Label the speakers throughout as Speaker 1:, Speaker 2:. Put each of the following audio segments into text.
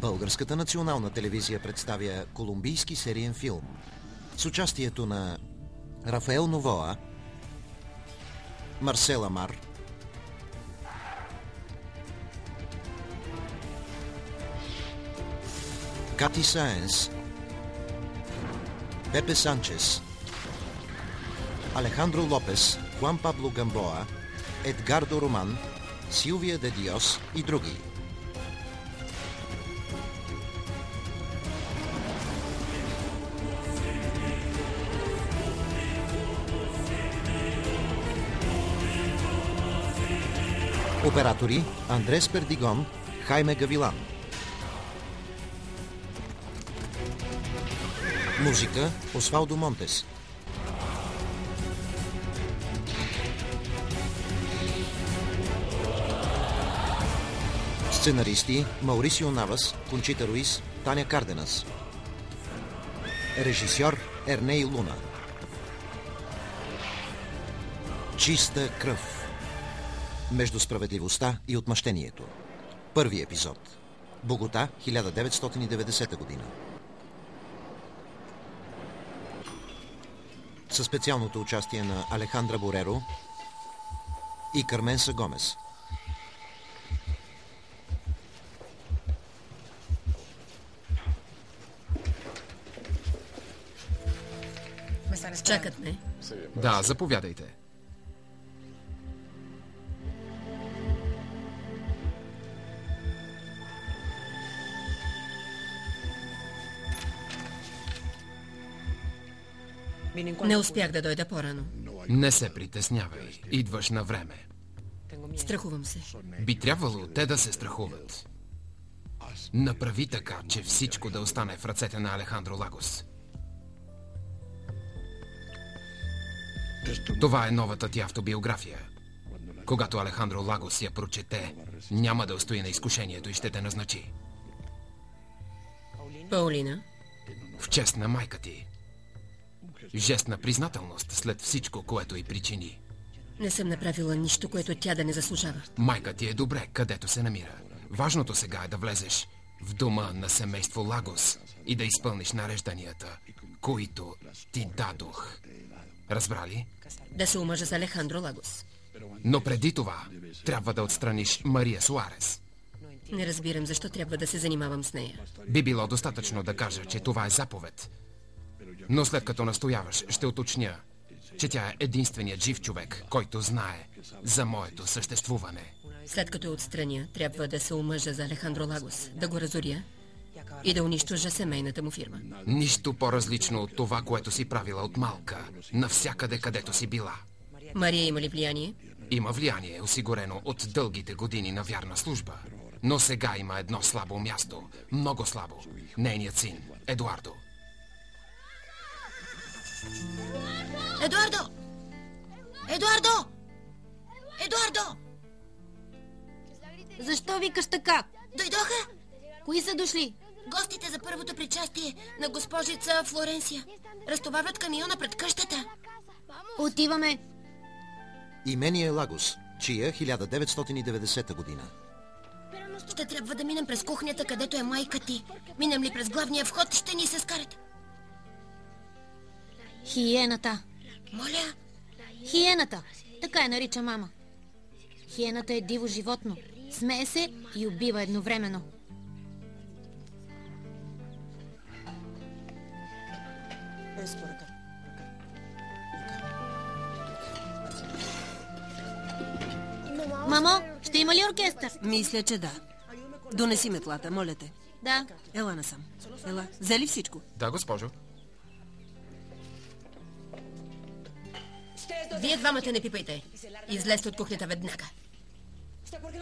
Speaker 1: Българската национална телевизия представя колумбийски сериен филм с участието на Рафаел Новоа, Марсел Амар, Кати Саенс, Пепе Санчес, Алехандро Лопес, Хуан Пабло Гамбоа, Едгардо Роман, Силвия де Диос и други. Оператори Андрес Пердигон, Хайме Гавилан. Музика Освалдо Монтес. Сценаристи Маурисио Навас, Кончита Руис, Таня Карденас. Режисьор Ерней Луна. Чиста кръв. Между справедливостта и отмъщението. Първи епизод. Богота, 1990 година. Със специалното участие на Алехандра Бореро и Карменса Гомес.
Speaker 2: Чакат ме.
Speaker 3: Да, заповядайте.
Speaker 2: Не успях да дойда по-рано.
Speaker 3: Не се притеснявай. Идваш на време.
Speaker 2: Страхувам се.
Speaker 3: Би трябвало те да се страхуват. Направи така, че всичко да остане в ръцете на Алехандро Лагос. Това е новата ти автобиография. Когато Алехандро Лагос я прочете, няма да устои на изкушението и ще те назначи.
Speaker 2: Паулина?
Speaker 3: В чест на майка ти. Жест на признателност след всичко, което й причини.
Speaker 2: Не съм направила нищо, което тя да не заслужава.
Speaker 3: Майка ти е добре, където се намира. Важното сега е да влезеш в дома на семейство Лагос и да изпълниш нарежданията, които ти дадох. Разбрали?
Speaker 2: Да се омъжа с Алехандро Лагос.
Speaker 3: Но преди това трябва да отстраниш Мария Суарес.
Speaker 2: Не разбирам защо трябва да се занимавам с нея.
Speaker 3: Би било достатъчно да кажа, че това е заповед. Но след като настояваш, ще уточня, че тя е единственият жив човек, който знае за моето съществуване.
Speaker 2: След като отстраня, трябва да се омъжа за Алехандро Лагос, да го разоря и да унищожа семейната му фирма.
Speaker 3: Нищо по-различно от това, което си правила от малка, навсякъде където си била.
Speaker 2: Мария има ли влияние?
Speaker 3: Има влияние, осигурено от дългите години на вярна служба. Но сега има едно слабо място, много слабо. Нейният син, Едуардо.
Speaker 2: Едуардо! Едуардо! Едуардо!
Speaker 4: Защо викаш така?
Speaker 2: Дойдоха?
Speaker 4: Кои са дошли?
Speaker 2: Гостите за първото причастие на госпожица Флоренция. Разтоварват камиона пред къщата.
Speaker 4: Отиваме.
Speaker 1: Имение Лагос, чия 1990 година.
Speaker 2: Ще трябва да минем през кухнята, където е майка ти. Минем ли през главния вход, ще ни се скарат.
Speaker 4: Хиената.
Speaker 2: Моля?
Speaker 4: Хиената. Така я нарича мама. Хиената е диво животно. Смее се и убива едновременно. Мамо, ще има ли оркестър?
Speaker 5: Мисля, че да. Донеси метлата, моля те.
Speaker 4: Да.
Speaker 5: Ела насам. Ела. Взели всичко?
Speaker 3: Да, госпожо.
Speaker 2: Вие двамата не пипайте. Излезте от кухнята веднага.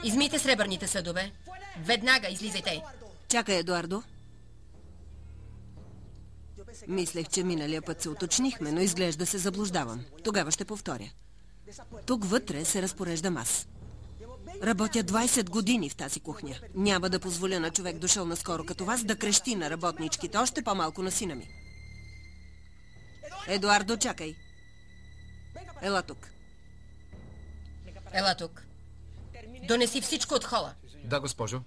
Speaker 2: Измийте сребърните съдове. Веднага излизайте.
Speaker 5: Чакай, Едуардо. Мислех, че миналия път се уточнихме, но изглежда се заблуждавам. Тогава ще повторя. Тук вътре се разпореждам аз. Работя 20 години в тази кухня. Няма да позволя на човек дошъл наскоро като вас да крещи на работничките, още по-малко на сина ми. Едуардо, чакай. Ела тук.
Speaker 2: Ела тук. Донеси всичко от хола.
Speaker 3: Да, госпожо.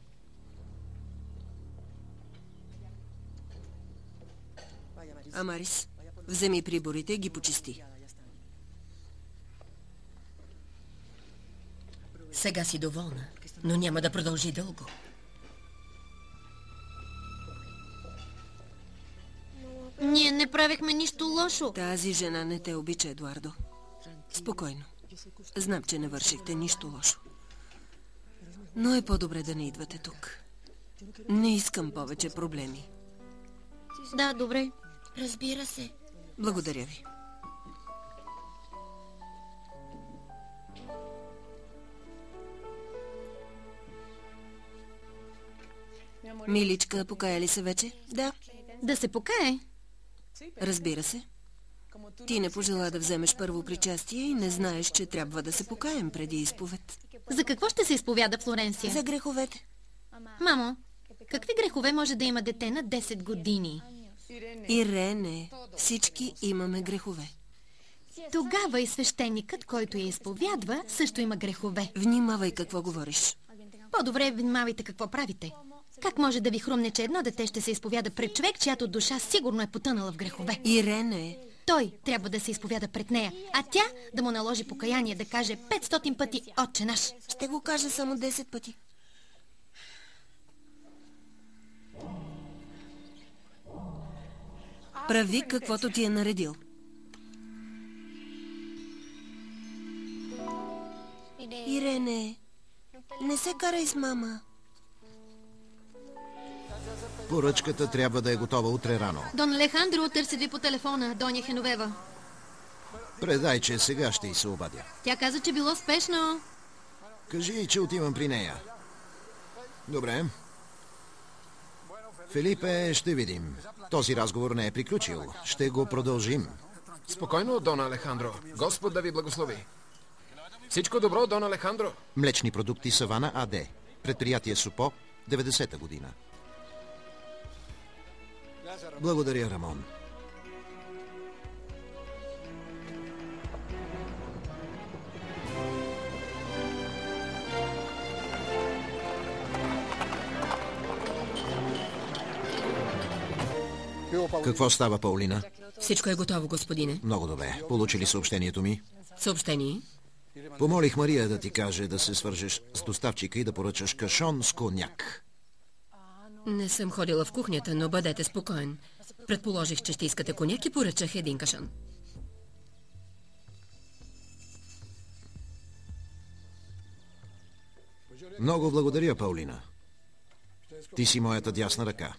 Speaker 5: Амарис, вземи приборите и ги почисти.
Speaker 2: Сега си доволна, но няма да продължи дълго.
Speaker 4: Ние не правихме нищо лошо.
Speaker 5: Тази жена не те обича, Едуардо. Спокойно. Знам, че не вършихте нищо лошо. Но е по-добре да не идвате тук. Не искам повече проблеми.
Speaker 4: Да, добре.
Speaker 2: Разбира се.
Speaker 5: Благодаря ви. Миличка, покая ли се вече? Да,
Speaker 4: Да се покае.
Speaker 5: разбира се. Ти не пожела да вземеш първо причастие и не знаеш, че трябва да се покаем преди изповед.
Speaker 4: За какво ще се изповяда Флоренция?
Speaker 5: За греховете.
Speaker 4: Мамо, какви грехове може да има дете на 10 години?
Speaker 5: Ирене, всички имаме грехове.
Speaker 4: Тогава и свещеникът, който я изповядва, също има грехове.
Speaker 5: Внимавай какво говориш.
Speaker 4: По-добре внимавайте какво правите. Как може да ви хрумне, че едно дете ще се изповяда пред човек, чиято душа сигурно е потънала в грехове?
Speaker 5: Ирене,
Speaker 4: Той трябва да се изповяда пред нея, а тя да му наложи покаяние, да каже 500 пъти Отче наш.
Speaker 5: ще го кажа само 10 пъти. Прави каквото ти е наредил. Ирене, не се карай с мама.
Speaker 1: Поръчката трябва да е готова утре рано.
Speaker 4: Дон Алехандро търси ви по телефона, Доня Хеновева.
Speaker 1: Предай, че сега ще й се обадя.
Speaker 4: Тя каза, че било спешно.
Speaker 1: Кажи й, че отивам при нея. Добре. Филипе, ще видим. Този разговор не е приключил. Ще го продължим.
Speaker 3: Спокойно, Дон Алехандро. Господ да ви благослови. Всичко добро, Дон Алехандро.
Speaker 1: Млечни продукти Савана АД. Предприятие СУПО, 90-та година. Благодаря, Рамон. Какво става, Паулина?
Speaker 2: Всичко е готово, господине.
Speaker 1: Много добре. Получи ли съобщението ми?
Speaker 2: Съобщение?
Speaker 1: Помолих Мария да ти каже да се свържеш с доставчика и да поръчаш кашон с коняк.
Speaker 2: Не съм ходила в кухнята, но бъдете спокоен. Предположих, че ще искате коняк и поръчах един кашон.
Speaker 1: Много благодаря, Паулина. Ти си моята дясна ръка.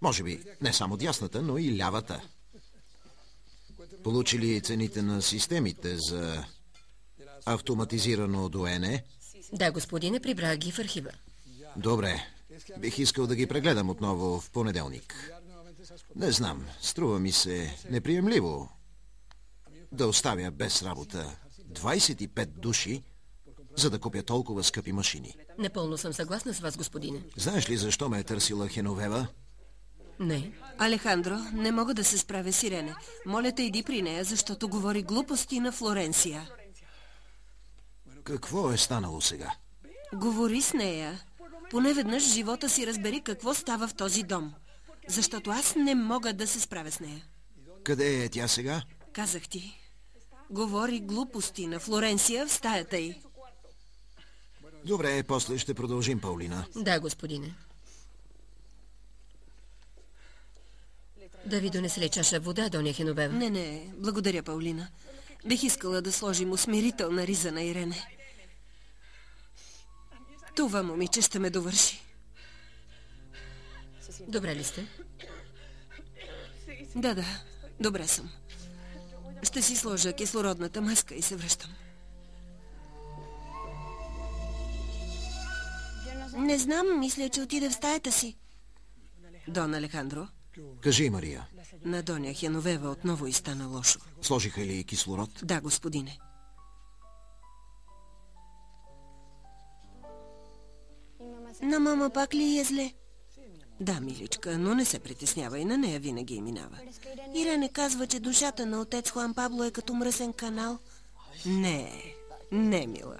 Speaker 1: Може би не само дясната, но и лявата. Получи ли цените на системите за автоматизирано доене?
Speaker 2: Да, господине, прибрах ги в архива.
Speaker 1: Добре. Бих искал да ги прегледам отново в понеделник. Не знам, струва ми се неприемливо да оставя без работа 25 души, за да купя толкова скъпи машини.
Speaker 2: Непълно съм съгласна с вас, господине.
Speaker 1: Знаеш ли защо ме е търсила Хеновева?
Speaker 2: Не.
Speaker 5: Алехандро, не мога да се справя с Ирене. Моля те, иди при нея, защото говори глупости на Флоренция.
Speaker 1: Какво е станало сега?
Speaker 5: Говори с нея. Поне веднъж в живота си разбери какво става в този дом. Защото аз не мога да се справя с нея.
Speaker 1: Къде е тя сега?
Speaker 5: Казах ти. Говори глупости на Флоренция в стаята й.
Speaker 1: Добре, после ще продължим, Паулина.
Speaker 2: Да, господине. Да ви донесе ли чаша вода, Доня Хеновева?
Speaker 5: Не, благодаря, Паулина. Бих искала да сложим усмирителна риза на Ирене. Това момиче ще ме довърши.
Speaker 2: Добре ли сте?
Speaker 5: Да, добре съм. Ще си сложа кислородната маска и се връщам. Не знам, мисля, че отиде в стаята си. Дон Алехандро,
Speaker 1: Кажи, Мария,
Speaker 5: на Доня Хеновева отново и стана лошо.
Speaker 1: сложиха ли кислород?
Speaker 5: Да, господине. На мама пак ли е зле? Да, миличка, но не се притеснява, и на нея винаги минава. Ирене казва, че душата на отец Хуан Пабло е като мръсен канал. Не, мила.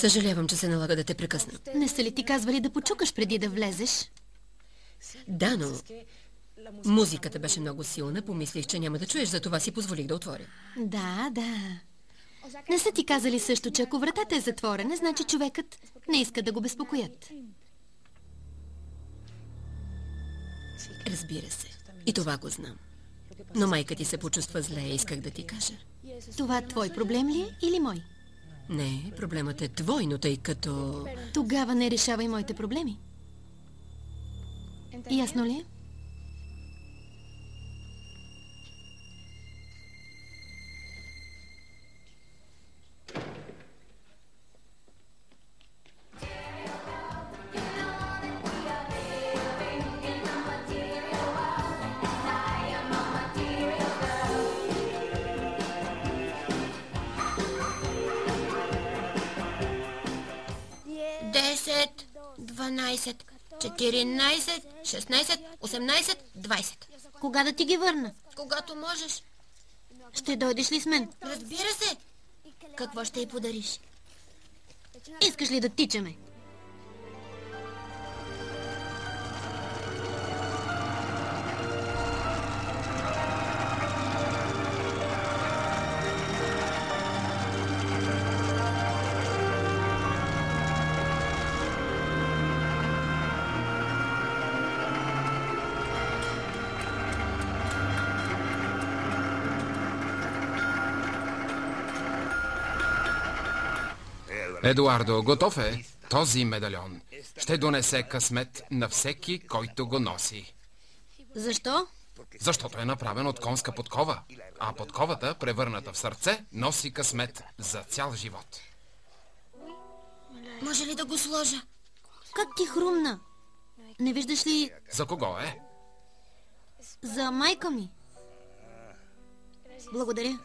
Speaker 2: Съжалявам, че се налага да те прекъсна.
Speaker 4: Не са ли ти казвали да почукаш преди да влезеш?
Speaker 2: Да, но музиката беше много силна. Помислих, че няма да чуеш, затова си позволих да отворя.
Speaker 4: Да, да. Не са ти казали също, че ако вратата е затворена, значи човекът не иска да го безпокоят.
Speaker 2: Разбира се. И това го знам. Но майка ти се почувства зле и исках да ти кажа.
Speaker 4: Това твой проблем ли е или мой?
Speaker 2: Не, проблемът е твой, но тъй като...
Speaker 4: Тогава не решавай моите проблеми. Ясно ли е?
Speaker 2: Десет, 12, 14, 16, 18, 20.
Speaker 4: Кога да ти ги върна?
Speaker 2: Когато можеш.
Speaker 4: Ще дойдеш ли с мен?
Speaker 2: Разбира се. Какво ще й подариш?
Speaker 4: Искаш ли да тичаме?
Speaker 3: Едуардо, готов е? Този медальон ще донесе късмет на всеки, който го носи.
Speaker 4: Защо?
Speaker 3: Защото е направен от конска подкова, а подковата, превърната в сърце, носи късмет за цял живот.
Speaker 2: Може ли да го сложа?
Speaker 4: Как ти хрумна? Не виждаш ли
Speaker 3: За кого е?
Speaker 4: за майка ми? Благодаря.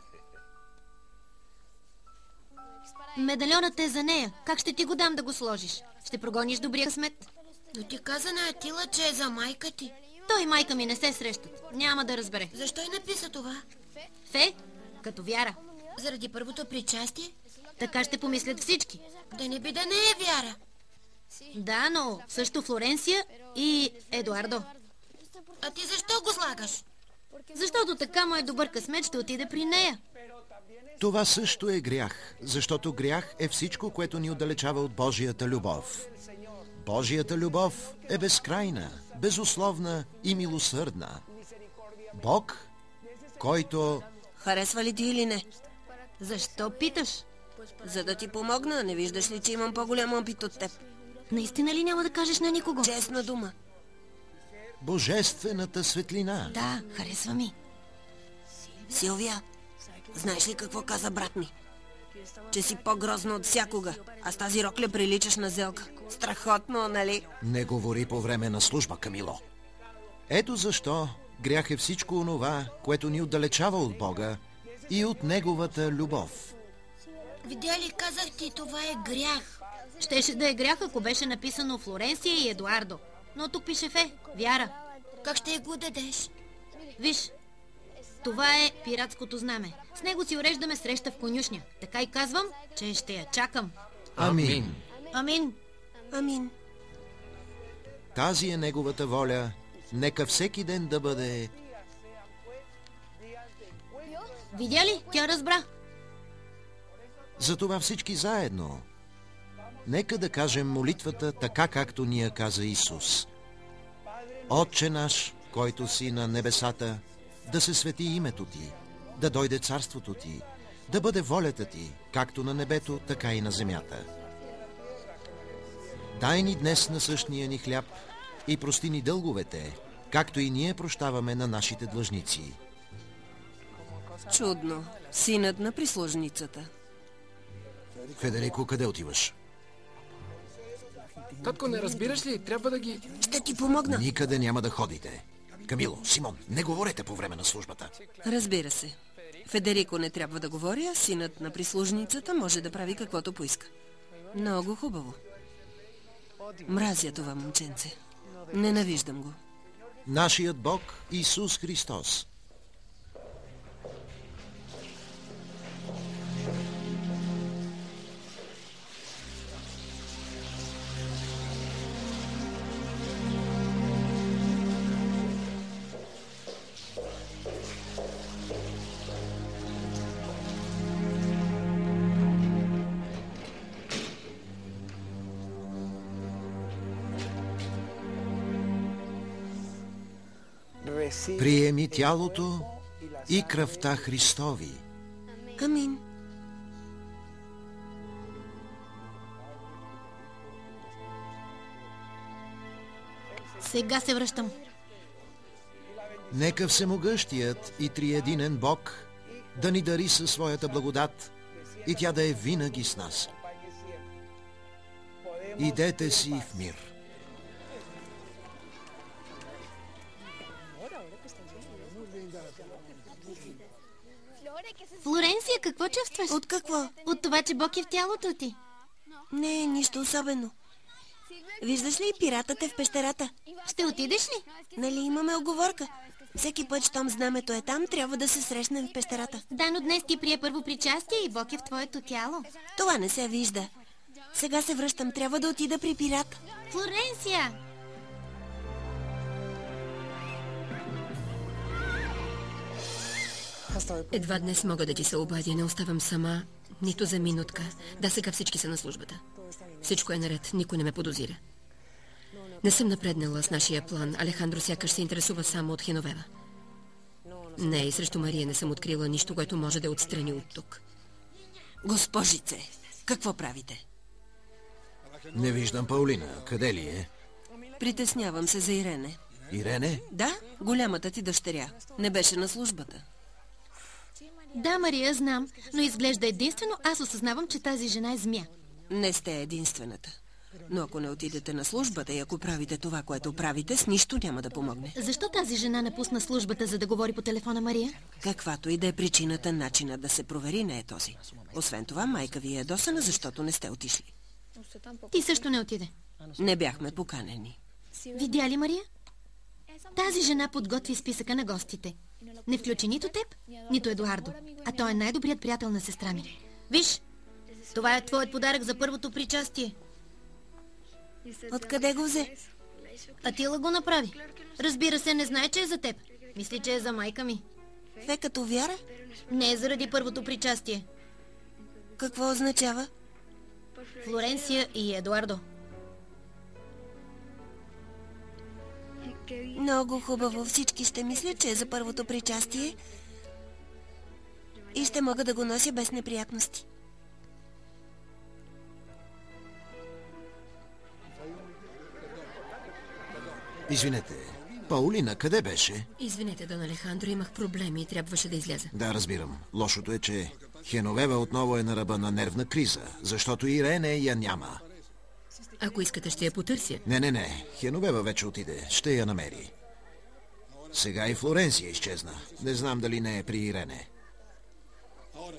Speaker 4: Медальонът е за нея. Как ще ти го дам да го сложиш? Ще прогониш добрия късмет?
Speaker 2: Но ти каза на Атила, че е за майка ти.
Speaker 4: Той и майка ми не се срещат. Няма да разбере.
Speaker 2: Защо и написа това?
Speaker 4: Фе, като Вяра.
Speaker 2: Заради първото причастие?
Speaker 4: Така ще помислят всички.
Speaker 2: Да не би да не е Вяра.
Speaker 4: Да, но също Флоренция и Едуардо.
Speaker 2: А ти защо го слагаш?
Speaker 4: Защото така му е добър късмет, ще отиде при нея.
Speaker 1: Това също е грях, защото грях е всичко, което ни отдалечава от Божията любов. Божията любов е безкрайна, безусловна и милосърдна. Бог, който...
Speaker 5: Харесва ли ти или не?
Speaker 4: Защо питаш?
Speaker 5: За да ти помогна, не виждаш ли, че имам по-голям опит от теб?
Speaker 4: Наистина ли няма да кажеш на никого?
Speaker 5: Честна дума.
Speaker 1: Божествената светлина.
Speaker 4: Да, харесва ми.
Speaker 5: Силвия, знаеш ли какво каза брат ми? Че си по-грозна от всякога. А с тази рокля приличаш на зелка. Страхотно, нали?
Speaker 1: Не говори по време на служба, Камило. Ето защо грях е всичко онова, което ни отдалечава от Бога и от Неговата любов.
Speaker 2: Видя ли, казах ти, това е грях.
Speaker 4: Щеше да е грях, ако беше написано Флоренция и Едуардо. Но тук пише Фе, Вяра.
Speaker 2: Как ще го дадеш?
Speaker 4: Виж, това е пиратското знаме. С него си уреждаме среща в конюшня. Така и казвам, че ще я чакам.
Speaker 1: Амин.
Speaker 4: Амин.
Speaker 5: Амин.
Speaker 1: Тази е Неговата воля. Нека всеки ден да бъде...
Speaker 4: Видя ли? Тя разбра.
Speaker 1: Затова всички заедно. Нека да кажем молитвата така, както ни я каза Исус. Отче наш, който си на небесата, да се свети името Ти, да дойде царството Ти, да бъде волята Ти, както на небето, така и на земята. Дай ни днес насъщния ни хляб и прости ни дълговете, както и ние прощаваме на нашите длъжници.
Speaker 5: Чудно. Синът на прислужницата.
Speaker 1: Федерико, къде отиваш?
Speaker 3: Татко, не разбираш ли? Трябва да ги...
Speaker 5: Ще ти помогна.
Speaker 1: Никъде няма да ходите. Камило, Симон, не говорете по време на службата.
Speaker 5: Разбира се. Федерико не трябва да говори, а синът на прислужницата може да прави каквото поиска. Много хубаво. Мразя това момченце. Ненавиждам го.
Speaker 1: Нашият Бог Исус Христос. Приеми тялото и кръвта Христови.
Speaker 5: Амин.
Speaker 4: Сега се връщам.
Speaker 1: Нека всемогъщият и триединен Бог да ни дари със своята благодат и тя да е винаги с нас. Идете си в мир.
Speaker 4: Флоренция, какво чувстваш?
Speaker 5: От какво?
Speaker 4: От това, че Бог е в тялото ти.
Speaker 5: Не, нищо особено. Виждаш ли, пиратът е в пещерата.
Speaker 4: Ще отидеш ли?
Speaker 5: Нали имаме оговорка? Всеки път, щом знамето е там, трябва да се срещнем в пещерата.
Speaker 4: Да, но днес ти прие първо причастие и Бог е в твоето тяло.
Speaker 5: Това не се вижда. Сега се връщам. Трябва да отида при пирата.
Speaker 4: Флоренция!
Speaker 2: Едва днес мога да ти се обадя. Не оставам сама нито за минутка. Да, сега всички са на службата. Всичко е наред. Никой не ме подозира. Не съм напреднала с нашия план. Алехандро сякаш се интересува само от Хеновева. Не, и срещу Мария не съм открила нищо, което може да я отстрани от тук.
Speaker 5: Госпожице, какво правите?
Speaker 1: Не виждам Паулина. Къде ли е?
Speaker 5: Притеснявам се за Ирене.
Speaker 1: Ирене?
Speaker 5: Да, голямата ти дъщеря. Не беше на службата.
Speaker 4: Да, Мария, знам, но изглежда единствено аз осъзнавам, че тази жена е змия.
Speaker 5: Не сте единствената. Но ако не отидете на службата и ако правите това, което правите, с нищо няма да помогне.
Speaker 4: Защо тази жена напусна службата, за да говори по телефона, Мария?
Speaker 5: Каквато и да е причината, начинът да се провери не е този. Освен това, майка ви е ядосана, защото не сте отишли.
Speaker 4: Ти също не отиде.
Speaker 5: Не бяхме поканени.
Speaker 4: Видя ли, Мария? Тази жена подготви списъка на гостите. Не включи нито теб, нито Едуардо. А той е най-добрият приятел на сестра ми. Виж, това е твоят подарък за първото причастие.
Speaker 5: Откъде го взе?
Speaker 4: Атила го направи. Разбира се, не знае, че е за теб. Мисли, че е за майка ми.
Speaker 5: Фе като вяра?
Speaker 4: Не е заради първото причастие.
Speaker 5: Какво означава?
Speaker 4: Флоренция и Едуардо.
Speaker 5: Много хубаво. Всички ще мислят, че е за първото причастие и ще мога да го нося без неприятности.
Speaker 1: Извинете, Паулина къде беше?
Speaker 2: Извинете, Дон Алехандро, имах проблеми и трябваше да изляза.
Speaker 1: Да, разбирам. Лошото е, че Хеновева отново е на ръба на нервна криза, защото Ирене я няма.
Speaker 2: Ако искате, ще я потърся.
Speaker 1: Не. Хеновева вече отиде. Ще я намери. Сега и Флоренция изчезна. Не знам дали не е при Ирене.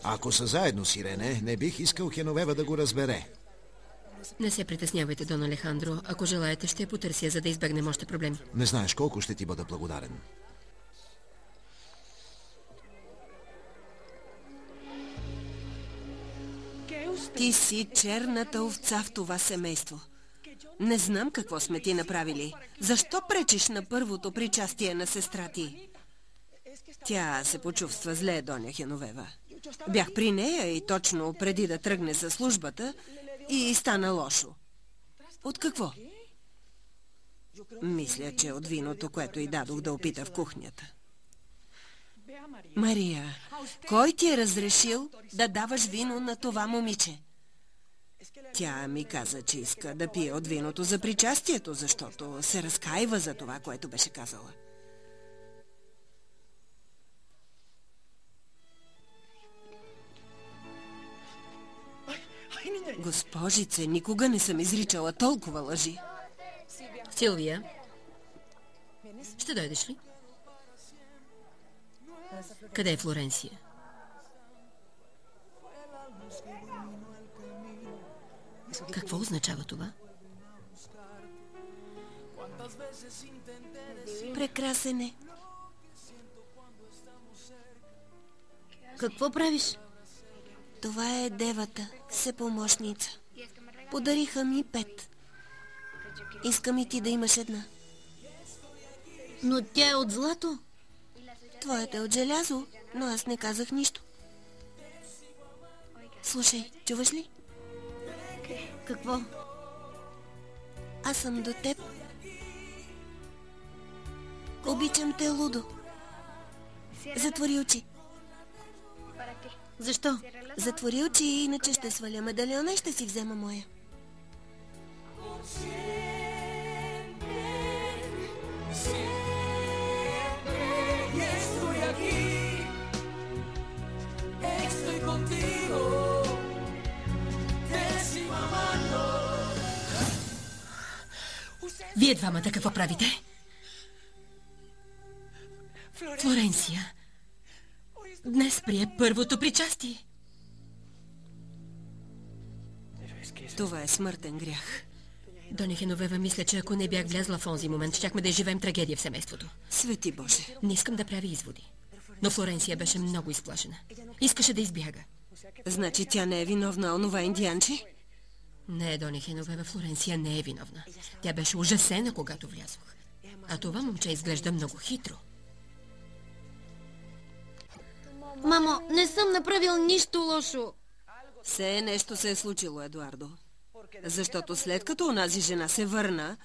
Speaker 1: Ако са заедно с Ирене, не бих искал Хеновева да го разбере.
Speaker 2: Не се притеснявайте, Дон Алехандро. Ако желаете, ще я потърся, за да избегнем още проблеми.
Speaker 1: Не знаеш колко ще ти бъда благодарен.
Speaker 5: Ти си черната овца в това семейство. Не знам какво сме ти направили. Защо пречиш на първото причастие на сестра ти? Тя се почувства зле, Доня Хеновева. Бях при нея и точно преди да тръгне за службата и стана лошо. От какво? Мисля, че от виното, което й дадох да опита в кухнята. Мария, кой ти е разрешил да даваш вино на това момиче? Тя ми каза, че иска да пие от виното за причастието, защото се разкаива за това, което беше казала. Госпожице, никога не съм изричала толкова лъжи.
Speaker 2: Силвия, ще дойдеш ли? Къде е Флоренция? Какво означава това?
Speaker 5: Прекрасен е.
Speaker 4: Какво правиш?
Speaker 5: Това е девата, всепомощница. Подариха ми 5. Искам и ти да имаш една.
Speaker 4: Но тя е от злато.
Speaker 5: Твоята е от желязо, но аз не казах нищо. Слушай, чуваш ли?
Speaker 4: Какво?
Speaker 5: Аз съм до теб. Обичам те, Лудо. Затвори очи.
Speaker 4: Защо?
Speaker 5: Затвори очи, иначе ще сваля медальона и ще си взема моя.
Speaker 2: Вие двамата какво правите? Флоренция днес прие първото причастие.
Speaker 5: Това е смъртен грях.
Speaker 2: Доня Хеновева, мисля, че ако не бях влязла в онзи момент, щяхме да изживеем трагедия в семейството.
Speaker 5: Свети Боже.
Speaker 2: Не искам да правя изводи. Но Флоренция беше много изплашена. Искаше да избяга.
Speaker 5: Значи тя не е виновна, а онова индианче?
Speaker 2: Не, Доня Хеновева, Флоренция не е виновна. Тя беше ужасена, когато влязох. А това момче изглежда много хитро.
Speaker 4: Мамо, не съм направил нищо лошо.
Speaker 5: Все нещо се е случило, Едуардо. Защото след като онази жена се върна,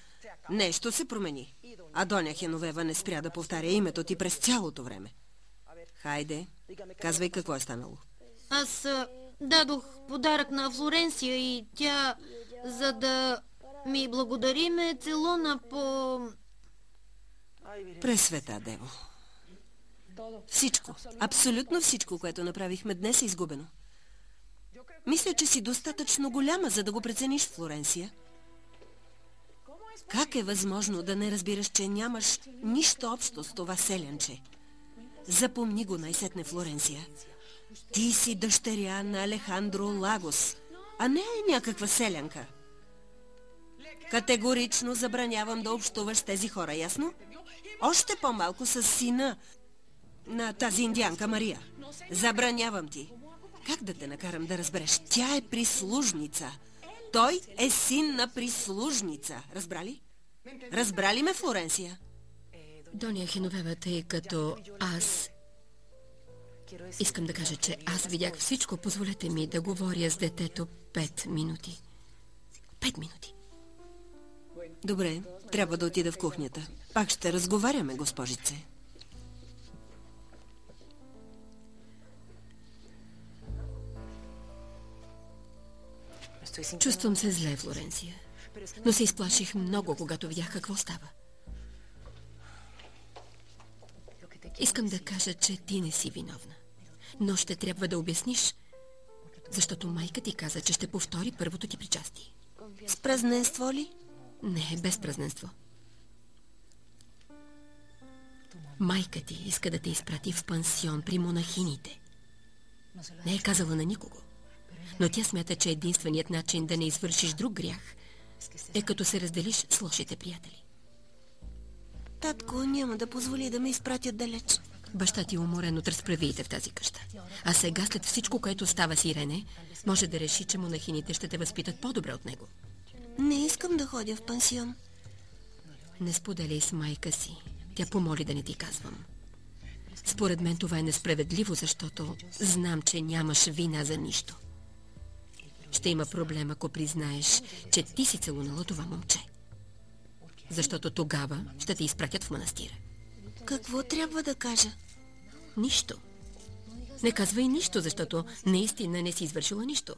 Speaker 5: нещо се промени. А Доня Хеновева не спря да повтаря името ти през цялото време. Хайде, казвай какво е станало.
Speaker 4: Аз дадох подарък на Флоренция и тя, за да ми благодари, ме целуна по...
Speaker 5: Пресвета Дево. Всичко, абсолютно всичко, което направихме днес е изгубено. Мисля, че си достатъчно голяма, за да го прецениш, Флоренция. Как е възможно да не разбираш, че нямаш нищо общо с това селянче? Запомни го най-сетне, Флоренция. Ти си дъщеря на Алехандро Лагос, а не някаква селянка. Категорично забранявам да общуваш с тези хора, ясно? Още по-малко с сина на тази индианка Мария. Забранявам ти. Как да те накарам да разбереш? Тя е прислужница. Той е син на прислужница. Разбрали? Разбрали ме, Флоренция?
Speaker 2: Доня Хеновева, тъй като аз... Искам да кажа, че аз видях всичко. Позволете ми да говоря с детето 5 минути. 5 минути.
Speaker 5: Добре, трябва да отида в кухнята. Пак ще разговаряме, госпожице.
Speaker 2: Чувствам се зле, Флоренция. Но се изплаших много, когато видях какво става. Искам да кажа, че ти не си виновна. Но ще трябва да обясниш, защото майка ти каза, че ще повтори първото ти причастие.
Speaker 5: С празненство ли?
Speaker 2: Не, без празненство. Майка ти иска да те изпрати в пансион при монахините. Не е казала на никого. Но тя смята, че единственият начин да не извършиш друг грях е като се разделиш с лошите приятели.
Speaker 5: Татко няма да позволи да ме изпратят далеч.
Speaker 2: Баща ти е уморен от разправиите в тази къща. А сега, след всичко, което става с Ирене, може да реши, че монахините ще те възпитат по-добре от него.
Speaker 5: Не искам да ходя в пансион.
Speaker 2: Не споделяй с майка си. Тя помоли да не ти казвам. Според мен това е несправедливо, защото знам, че нямаш вина за нищо. Ще има проблем, ако признаеш, че ти си целунала това момче. Защото тогава ще те изпратят в манастира.
Speaker 5: Какво трябва да кажа?
Speaker 2: Нищо. Не казвай нищо, защото наистина не си извършила нищо.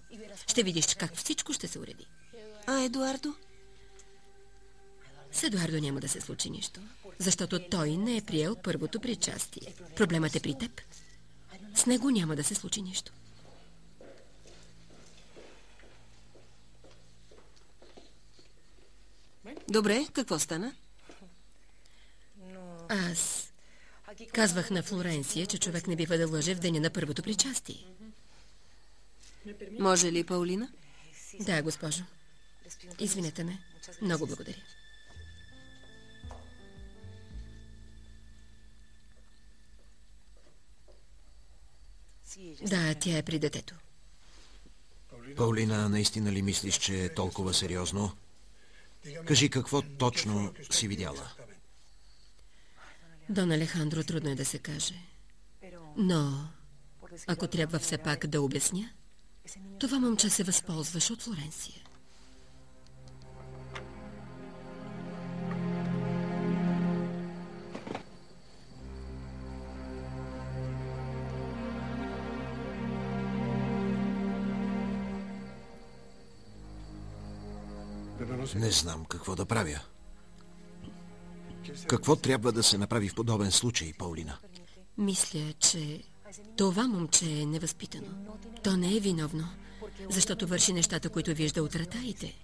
Speaker 2: Ще видиш как всичко ще се уреди.
Speaker 5: А Едуардо?
Speaker 2: С Едуардо няма да се случи нищо, защото той не е приел първото причастие. Проблемът е при теб. С него няма да се случи нищо.
Speaker 5: Добре, какво стана?
Speaker 2: Аз казвах на Флоренция, че човек не бива да лъже в деня на първото причастие.
Speaker 5: Може ли, Паулина?
Speaker 2: Да, госпожо. Извинете ме. Много благодаря. Да, тя е при детето.
Speaker 1: Паулина, наистина ли мислиш, че е толкова сериозно? Кажи какво точно си видяла.
Speaker 2: Дон Алехандро, трудно е да се каже. Но, ако трябва все пак да обясня, това момче се възползваше от Флоренция.
Speaker 1: Не знам какво да правя. Какво трябва да се направи в подобен случай, Паулина?
Speaker 2: Мисля, че това момче е невъзпитано. То не е виновно, защото върши нещата, които вижда от ратаите.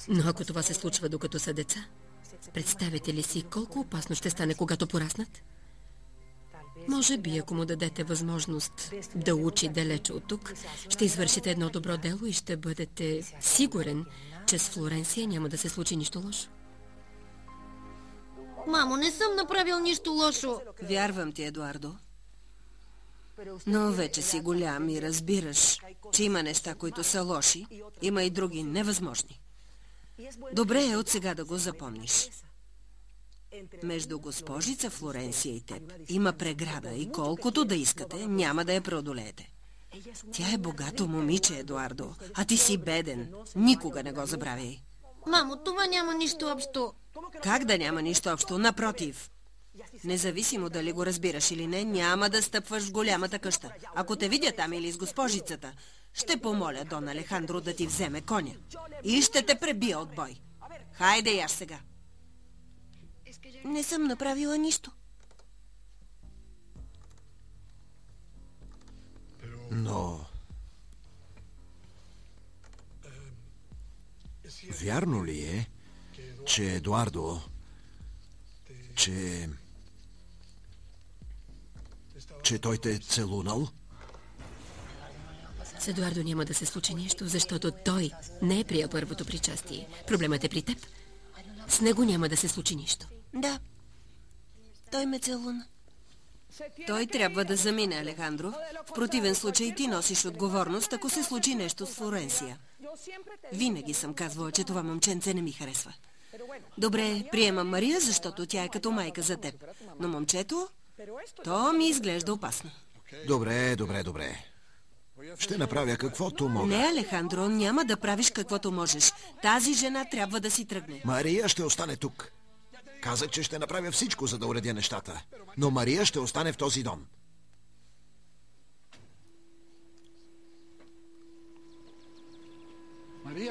Speaker 2: Но ако това се случва докато са деца, представете ли си колко опасно ще стане, когато пораснат? Може би, ако му дадете възможност да учи далече от тук, ще извършите едно добро дело и ще бъдете сигурен, че с Флоренция няма да се случи нищо лошо.
Speaker 4: Мамо, не съм направил нищо лошо.
Speaker 5: Вярвам ти, Едуардо. Но вече си голям и разбираш, че има неща, които са лоши, има и други невъзможни. Добре е от сега да го запомниш. Между госпожица Флоренция и теб има преграда и колкото да искате, няма да я преодолеете. Тя е богато момиче, Едуардо, а ти си беден. Никога не го забравяй.
Speaker 4: Мамо, това няма нищо общо.
Speaker 5: Как да няма нищо общо? Напротив. Независимо дали го разбираш или не, няма да стъпваш в голямата къща. Ако те видя там или с госпожицата, ще помоля Дон Алехандро да ти вземе коня. И ще те пребия от бой. Хайде яш сега. Не съм направила нищо.
Speaker 1: Но... Вярно ли е, че Едуардо... че той те е целунал?
Speaker 2: С Едуардо няма да се случи нищо, защото той не е приел първото причастие. Проблемът е при теб. С него няма да се случи нищо.
Speaker 5: Да. Той ме целуна. Той трябва да замине, Алехандро. В противен случай ти носиш отговорност, ако се случи нещо с Флоренция. Винаги съм казвала, че това момченце не ми харесва. Добре, приемам Мария, защото тя е като майка за теб. Но момчето, то ми изглежда опасно.
Speaker 1: Добре. Ще направя каквото мога.
Speaker 5: Не, Алехандро, няма да правиш каквото можеш. Тази жена трябва да си тръгне.
Speaker 1: Мария ще остане тук. Казах, че ще направя всичко, за да уредя нещата. Но Мария ще остане в този дом.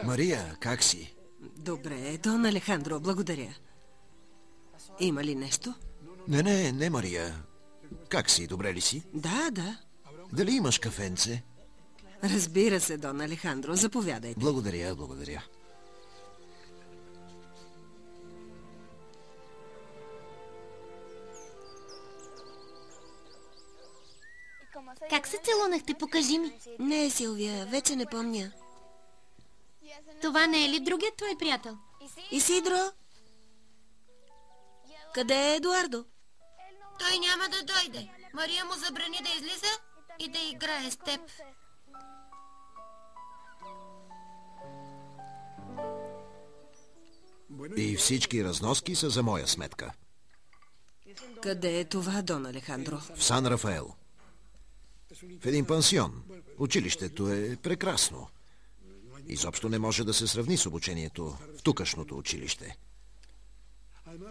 Speaker 1: Мария, как си?
Speaker 5: Добре, Дон Алехандро, благодаря. Има ли нещо?
Speaker 1: Не, Мария. Как си, добре ли си?
Speaker 5: Да.
Speaker 1: Дали имаш кафенце?
Speaker 5: Разбира се, Дон Алехандро, заповядайте.
Speaker 1: Благодаря.
Speaker 4: Как се целунахте? Покажи ми.
Speaker 5: Не, Силвия, вече не помня.
Speaker 4: Това не е ли другият твой приятел?
Speaker 5: Исидро? Къде е Едуардо?
Speaker 4: Той няма да дойде. Мария му забрани да излиза и да играе с теб.
Speaker 1: И всички разноски са за моя сметка.
Speaker 5: Къде е това, Дон Алехандро?
Speaker 1: В Сан Рафаел. В един пансион. Училището е прекрасно. Изобщо не може да се сравни с обучението в тукашното училище.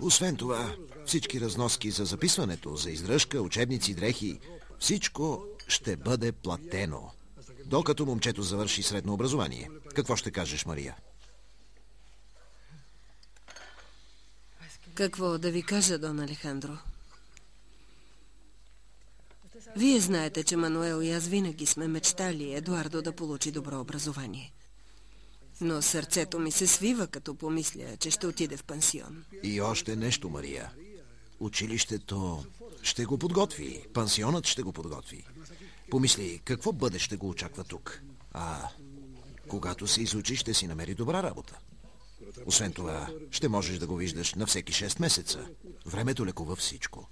Speaker 1: Освен това, всички разноски за записването, за издръжка, учебници, дрехи, всичко ще бъде платено, докато момчето завърши средно образование. Какво ще кажеш, Мария?
Speaker 5: Какво да ви кажа, Дон Алехандро? Вие знаете, че Мануел и аз винаги сме мечтали Едуардо да получи добро образование. Но сърцето ми се свива, като помисля, че ще отиде в пансион.
Speaker 1: И още нещо, Мария. Училището ще го подготви. Пансионът ще го подготви. Помисли, какво бъдеще го очаква тук. А когато се изучи, ще си намери добра работа. Освен това, ще можеш да го виждаш на всеки 6 месеца. Времето лекува всичко.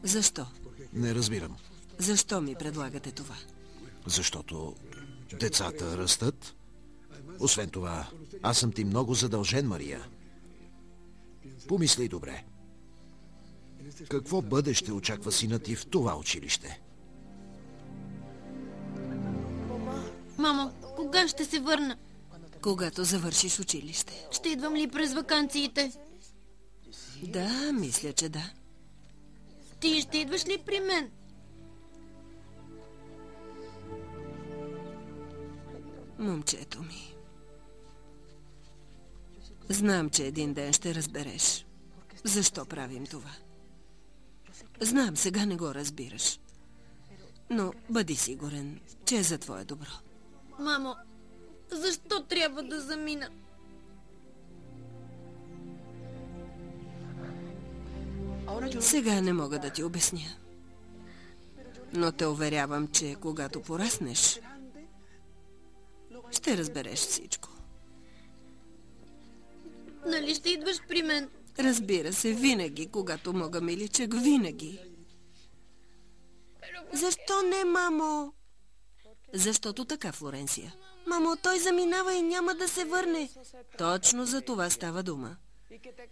Speaker 5: Защо?
Speaker 1: Не разбирам.
Speaker 5: Защо ми предлагате това?
Speaker 1: Защото децата растат. Освен това, аз съм ти много задължен, Мария. Помисли добре. Какво бъдеще очаква синът ти в това училище?
Speaker 4: Мамо, кога ще се върна?
Speaker 5: Когато завършиш училище.
Speaker 4: Ще идвам ли през ваканциите?
Speaker 5: Да, мисля, че да.
Speaker 4: Ти ще идваш ли при мен?
Speaker 5: Момчето ми. Знам, че един ден ще разбереш защо правим това. Знам, сега не го разбираш. Но бъди сигурен, че е за твое добро.
Speaker 4: Мамо, защо трябва да замина?
Speaker 5: Сега не мога да ти обясня. Но те уверявам, че когато пораснеш, ще разбереш всичко.
Speaker 4: Нали ще идваш при мен?
Speaker 5: Разбира се, винаги, когато мога, миличък, винаги. Защо не, мамо? Защото така, Флоренция. Мамо, той заминава и няма да се върне. Точно за това става дума.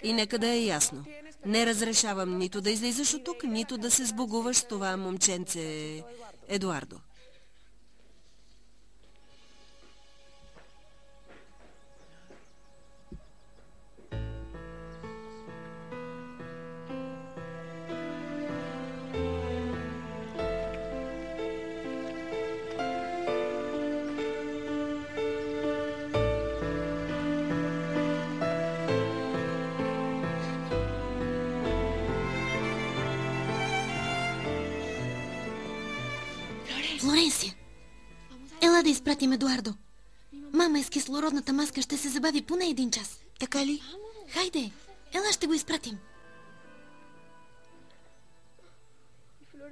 Speaker 5: И нека да е ясно. Не разрешавам нито да излизаш от тук, нито да се сбогуваш с това момченце Едуардо.
Speaker 4: Флоренция, ела да изпратим Едуардо. Мама с кислородната маска ще се забави поне 1 час.
Speaker 5: Така ли?
Speaker 4: Хайде, ела ще го изпратим.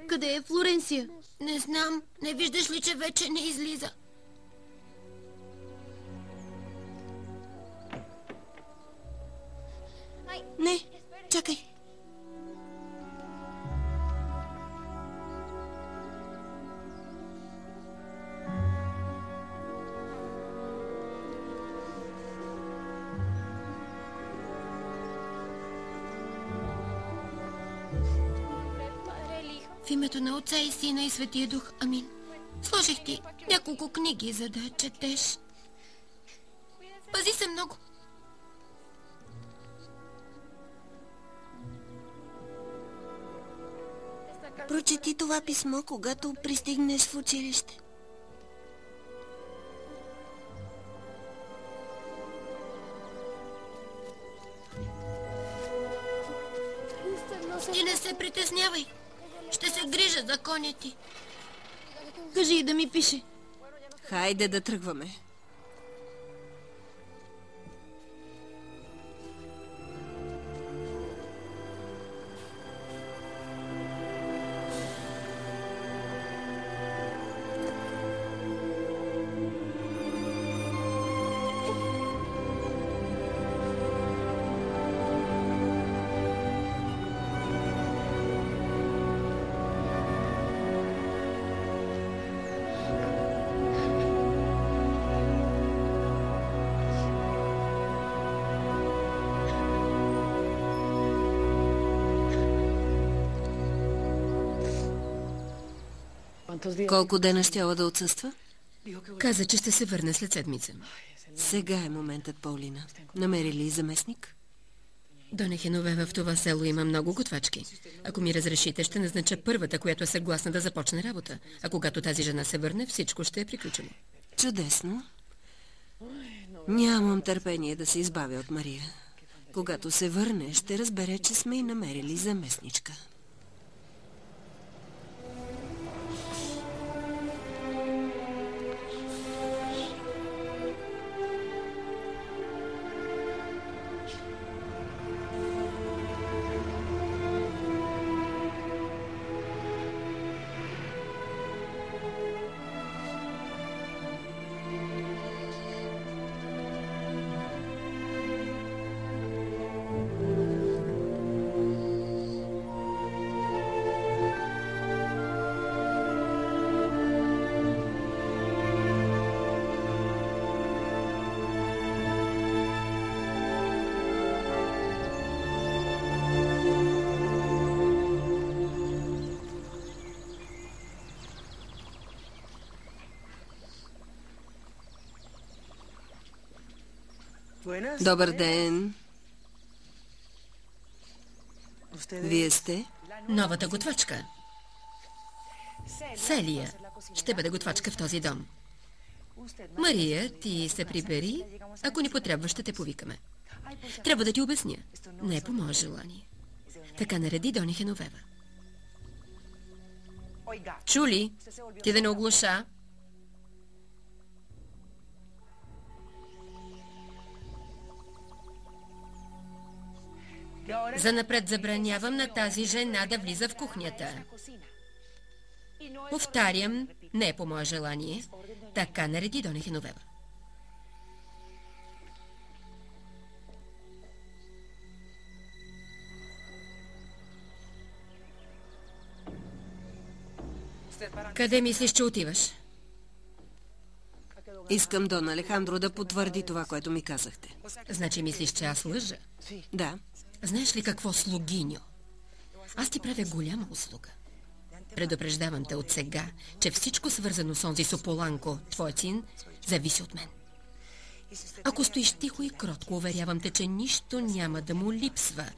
Speaker 4: Къде е Флоренция?
Speaker 2: Не знам. Не виждаш ли, че вече не излиза?
Speaker 5: Не, чакай.
Speaker 2: В името на Отца и Сина и Светия Дух. Амин. Сложих ти няколко книги, за да четеш. Пази се много.
Speaker 5: Прочети това писмо, когато пристигнеш в училище.
Speaker 2: Ти не се притеснявай. Ще се грижа за коня ти.
Speaker 4: Кажи и да ми пише.
Speaker 5: Хайде да тръгваме. Колко дена щяла да отсъства?
Speaker 2: Каза, че ще се върне след седмица.
Speaker 5: Сега е моментът, Паулина. Намери ли заместник?
Speaker 2: Доне Хенове, в това село има много готвачки. Ако ми разрешите, ще назнача първата, която е съгласна да започне работа. А когато тази жена се върне, всичко ще е приключено.
Speaker 5: Чудесно. Нямам търпение да се избавя от Мария. Когато се върне, ще разбере, че сме и намерили заместничка. Добър ден. Вие сте?
Speaker 2: Новата готвачка. Селия ще бъде готвачка в този дом. Мария, ти се прибери. Ако ни потребва, ще те повикаме. Трябва да ти обясня. Не е по мое желание. Така нареди Дони Хеновева. Чули? Ти да не оглуша. Занапред забранявам на тази жена да влиза в кухнята. Повтарям, не е по мое желание. Така нареди Дони Хеновева. Къде мислиш, че отиваш?
Speaker 5: Искам Дон Алехандро да потвърди това, което ми казахте.
Speaker 2: Значи мислиш, че аз лъжа?
Speaker 5: Да.
Speaker 2: Знаеш ли какво, слугиньо? Аз ти правя голяма услуга. Предупреждавам те от сега, че всичко свързано с онзи Сополанко, твой син, зависи от мен. Ако стоиш тихо и кротко, уверявам те, че нищо няма да му липсва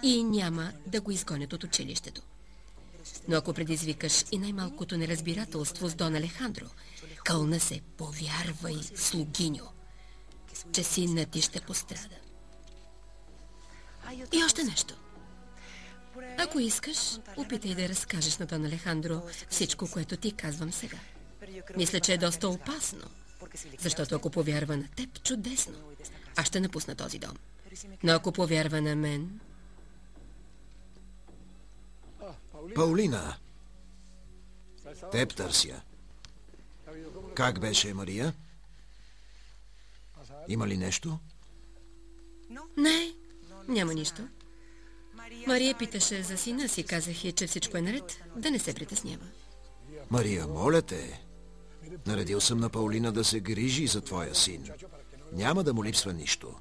Speaker 2: и няма да го изгонят от училището. Но ако предизвикаш и най-малкото неразбирателство с Дон Алехандро, кълна се, повярвай, слугиньо, че синът ти ще пострада. И още нещо. Ако искаш, опитай да разкажеш на Дон Алехандро всичко, което ти казвам сега. Мисля, че е доста опасно, защото ако повярва на теб, чудесно. Аз ще напусна този дом. Но ако повярва на мен...
Speaker 1: Паулина, теб търся. Как беше, Мария? Има ли нещо?
Speaker 2: Не, няма нищо. Мария питаше за сина си, казах й, че всичко е наред, да не се притеснява.
Speaker 1: Мария, моля те. Наредил съм на Паулина да се грижи за твоя син. Няма да му липсва нищо.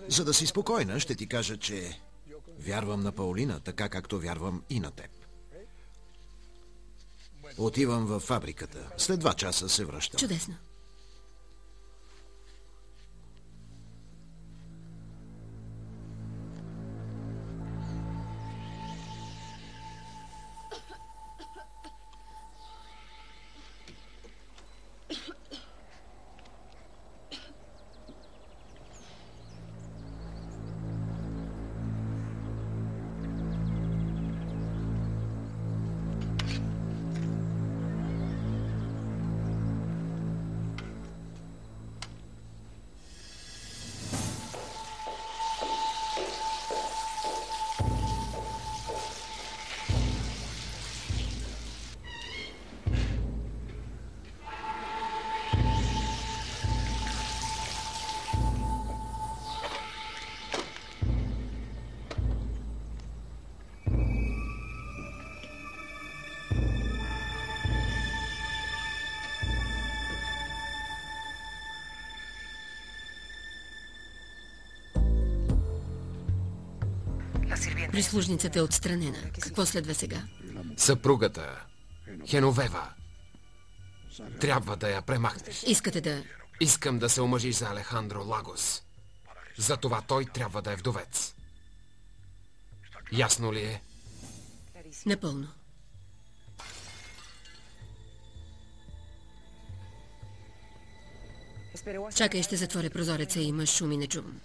Speaker 1: За да си спокойна, ще ти кажа, че вярвам на Паулина, така както вярвам и на теб. Отивам във фабриката. След 2 часа се връщам.
Speaker 2: Чудесно. Прислужницата е отстранена. Какво следва сега?
Speaker 3: Съпругата, Хеновева. Трябва да я премахнеш.
Speaker 2: Искате да...
Speaker 3: Искам да се омъжиш за Алехандро Лагос. Затова той трябва да е вдовец. Ясно ли е?
Speaker 2: Напълно. Чакай, ще затворя прозореца, има шум и не чувам.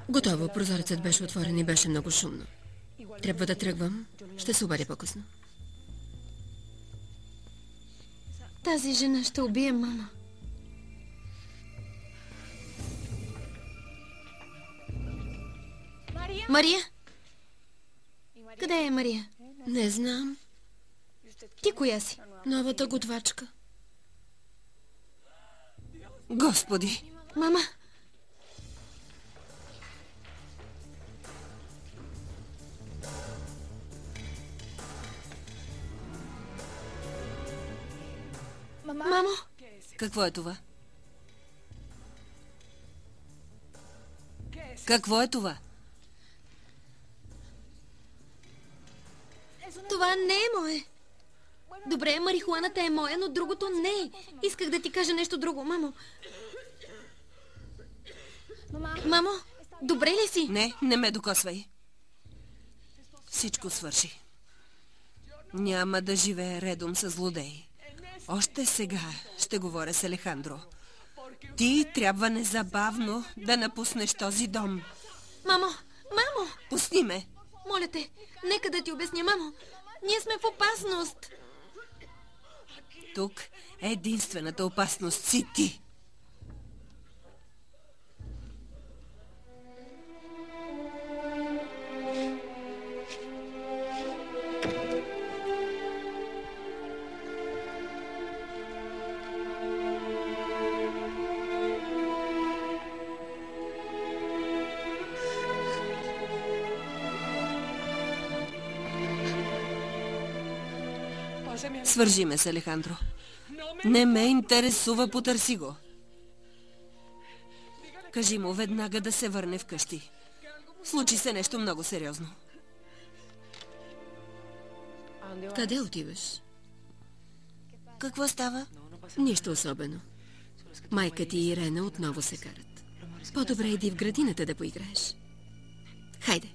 Speaker 2: Готово, прозорецът беше отворен и беше много шумно. Трябва да тръгвам. Ще се обадя по-късно.
Speaker 4: Тази жена ще убие мама. Мария? Къде е Мария?
Speaker 2: Не знам.
Speaker 4: Ти коя си?
Speaker 2: Новата готвачка.
Speaker 5: Господи!
Speaker 4: Мама! Мамо!
Speaker 5: Какво е това? Какво е това?
Speaker 4: Това не е мое. Добре, марихуаната е моя, но другото не е. Исках да ти кажа нещо друго, мамо. Мамо, добре ли си?
Speaker 5: Не ме докосвай. Всичко свърши. Няма да живее редом с злодей. Още сега ще говоря с Алехандро. Ти трябва незабавно да напуснеш този дом.
Speaker 4: Мамо, мамо!
Speaker 5: Пусни ме!
Speaker 4: Моля те, нека да ти обясня, мамо. Ние сме в опасност.
Speaker 5: Тук единствената опасност си ти. Свържи ме с Алехандро. Не ме интересува, потърси го. Кажи му веднага да се върне вкъщи. Случи се нещо много сериозно.
Speaker 2: Къде отиваш?
Speaker 5: Какво става?
Speaker 2: Нищо особено. Майка ти и Ирена отново се карат. По-добре иди в градината да поиграеш. Хайде.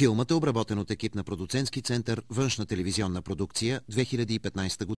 Speaker 1: Филмът е обработен от екип на продуцентски център Външна телевизионна продукция 2015 година.